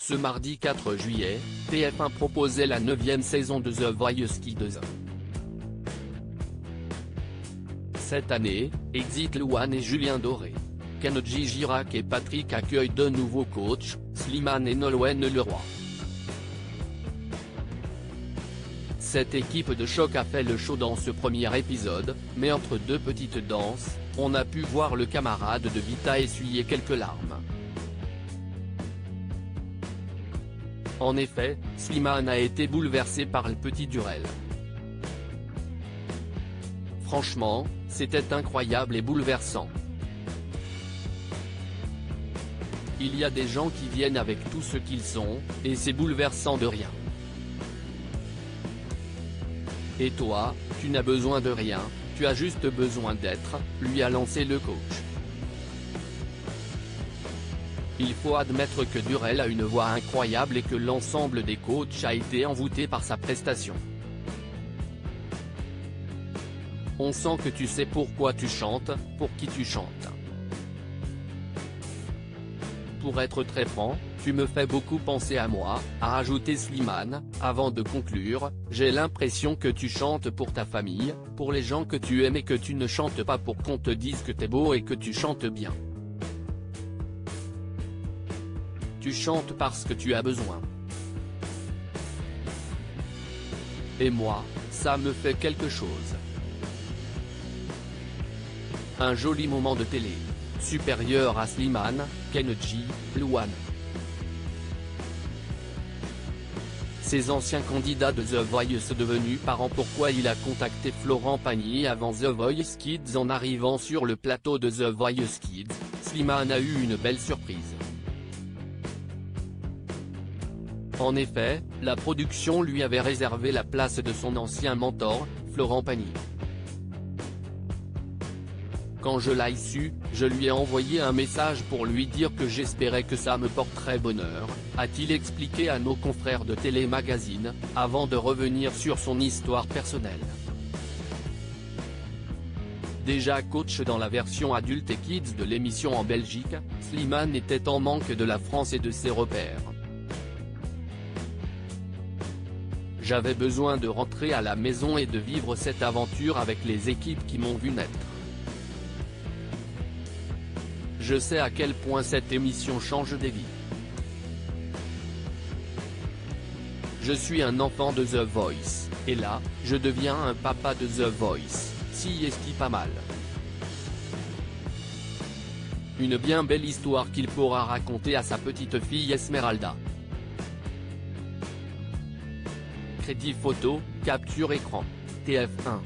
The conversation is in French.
Ce mardi 4 juillet, TF1 proposait la 9e saison de The Voice Kids. Cette année, Exit Louane et Julien Doré. Kenji Girac et Patrick accueillent deux nouveaux coachs, Slimane et Nolwenn Leroy. Cette équipe de choc a fait le show dans ce premier épisode, mais entre deux petites danses, on a pu voir le camarade de Vita essuyer quelques larmes. En effet, Slimane a été bouleversé par le petit Durel. Franchement, c'était incroyable et bouleversant. Il y a des gens qui viennent avec tout ce qu'ils sont, et c'est bouleversant de rien. Et toi, tu n'as besoin de rien, tu as juste besoin d'être, lui a lancé le coach. Il faut admettre que Durel a une voix incroyable et que l'ensemble des coachs a été envoûté par sa prestation. On sent que tu sais pourquoi tu chantes, pour qui tu chantes. Pour être très franc, tu me fais beaucoup penser à moi, a ajouté Slimane, avant de conclure, j'ai l'impression que tu chantes pour ta famille, pour les gens que tu aimes et que tu ne chantes pas pour qu'on te dise que t'es beau et que tu chantes bien. Tu chantes parce que tu as besoin. Et moi, ça me fait quelque chose. Un joli moment de télé. Supérieur à Slimane, Kenji, Louane. Ces anciens candidats de The Voice devenus parents. Pourquoi il a contacté Florent Pagny avant The Voice Kids? En arrivant sur le plateau de The Voice Kids, Slimane a eu une belle surprise. En effet, la production lui avait réservé la place de son ancien mentor, Florent Pagny. Quand je l'ai su, je lui ai envoyé un message pour lui dire que j'espérais que ça me porterait bonheur, a-t-il expliqué à nos confrères de Télé Magazine, avant de revenir sur son histoire personnelle. Déjà coach dans la version adulte et kids de l'émission en Belgique, Slimane était en manque de la France et de ses repères. J'avais besoin de rentrer à la maison et de vivre cette aventure avec les équipes qui m'ont vu naître. Je sais à quel point cette émission change des vies. Je suis un enfant de The Voice, et là, je deviens un papa de The Voice, si est-ce pas mal. Une bien belle histoire qu'il pourra raconter à sa petite fille Esmeralda. Crédit photo, capture écran. TF1.